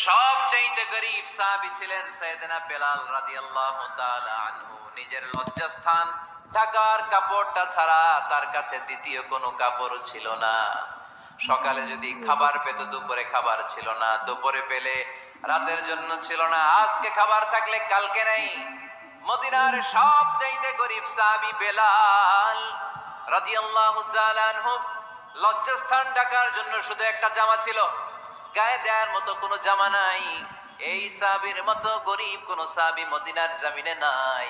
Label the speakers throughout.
Speaker 1: সবচাইতে গরীব সাহাবী ছিলেন সাইয়েদনা বেলাল রাদিয়াল্লাহু তাআলা আনহু। নিজের লজ্জাস্থান ঢাকার কাপড়টা ছাড়া তার কাছে দ্বিতীয় কোনো কাপড় ছিল না। সকালে যদি খাবার পেত, দুপুরে খাবার ছিল না, দুপুরে পেলে রাতের জন্য ছিল না, আজকে খাবার থাকলে কালকে নেই। মদিনার সবচাইতে গরীব সাহাবী বেলাল রাদিয়াল্লাহু তাআলা আনহু, লজ্জাস্থান ঢাকার জন্য শুধু একটা জামা ছিল, গায়ে দেওয়ার মতো কোনো জামা নাই। এই সাহাবীর মতো গরীব কোন সাহাবী মদিনার জমিনে নাই।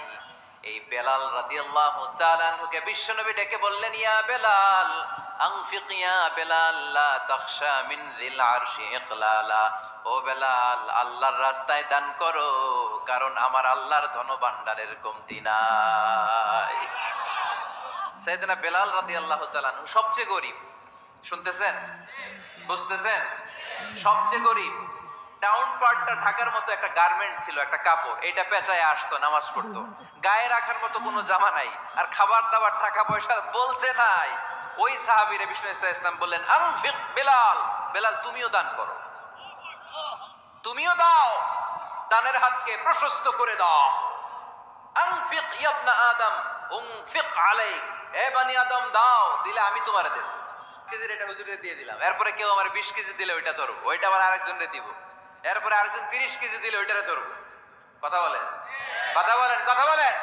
Speaker 1: এই বেলাল রাদিয়াল্লাহু তাআলা আনহুকে বিশ্বনবী ডেকে বললেন, ইয়া বেলাল আনফিক ইয়া বেলাল লা তাখশা মিন যিল আরশি ইকলালা। ও বেলাল, আল্লাহর রাস্তায় দান করো, কারণ আমার আল্লাহর ধনভাণ্ডারের কমতি নাই। সাইয়েদনা বেলাল রাদিয়াল্লাহু তাআলা আনহু সবচেয়ে গরীব। শুনতেছেন? বুঝতেছেন? সবচেয়ে গরীব। ডাউন পার্টটা ঢাকার মতো একটা গার্মেন্ট ছিল, একটা কাপড়, এটা পেঁচায় আসতো, নামাজ পড়তো। গায়ে রাখার মতো কোনো জামা নাই, আর খাবার দাবার টাকা পয়সা বলতে নাই। ওই সাহাবীরে বিষ্ণু ইসলাম বললেন, আনফিক বেলাল, বেলাল তুমিও দান করো, তুমিও দাও, দানের হাতকে প্রশস্ত করে দাও। আনফিক ইবনা আদম উনফিক আলাইক, এ বনি আদম দাও, দিলে আমি তোমারে দেব। কেজির এটা হুজুরে দিয়ে দিলাম, এরপরে কেউ আমার 20 কেজি দিলে ওইটা ধরবো, ওইটা আবার আরেকজনরে দিব, এরপরে আরেকজন 30 কেজি দিলে ওইটারে ধরবো। কথা বলেন, কথা বলেন, কথা বলেন।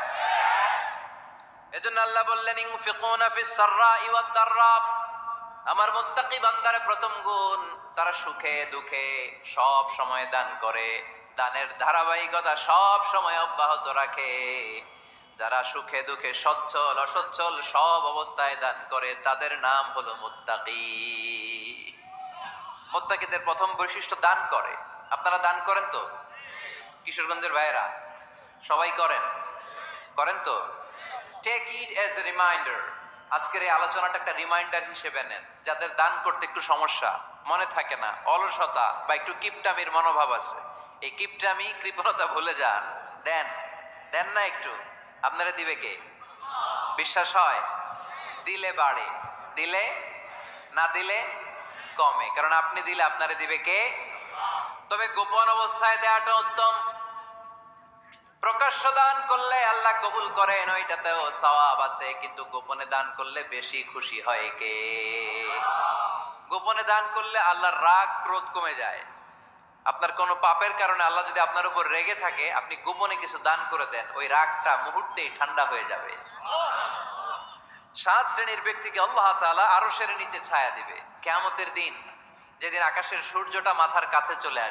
Speaker 1: এজন্য আল্লাহ বললেন, ইনফিকুনা ফিস সাররাই ওয়াদ দাররা। আমার মুত্তাকি বান্দার প্রথম গুণ, তারা সুখে দুঃখে সব সময় দান করে, দানের ধারাবাহিকতা সব সময় অব্যাহত রাখে। যারা সুখে দুঃখে সচ্ছল অসচ্ছল সব অবস্থায় দান করে, তাদের নাম হলো মুত্তাকি। মুত্তাকিদের প্রথম বৈশিষ্ট্য দান করে। আপনারা দান করেন তো? কিশোরগঞ্জের ভাইয়েরা সবাই করেন? করেন তো? Take it as a reminder. আজকের এই আলোচনাটা একটা রিমাইন্ডার হিসেবে নেন। যাদের দান করতে একটু সমস্যা, মনে থাকে না, অলসতা বা একটু কিপটামির মনোভাব আছে, এই কিপটামি কৃপণতা ভুলে যান। দেন, দেন না একটু, আপনারা দিবে কে? বিশ্বাস হয়? দিলে বাড়ে, দিলে না দিলে কমে, কারণ আপনি দিলে আপনারে দিবে কে? তবে গোপন অবস্থায় দেওয়াটা উত্তম। প্রকাশ্য দান করলে আল্লাহ কবুল করেন, ওইটাতেও সওয়াব আছে, কিন্তু গোপনে দান করলে বেশি খুশি হয় কে? গোপনে দান করলে আল্লাহর রাগ ক্রোধ কমে যায়। আপনার কোনো পাপের কারণে আল্লাহ যদি আপনার উপর রেগে থাকে, আপনি গোপনে কিছু দান করে দেন, ওই রাগটা মুহূর্তেই ঠান্ডা হয়ে যাবে। 7 শ্রেণীর ব্যক্তিকে আল্লাহ তাআলা আরশের নিচে ছায়া দিবে কিয়ামতের দিন, যেদিন আকাশের সূর্যটা মাথার কাছে চলে আসবে।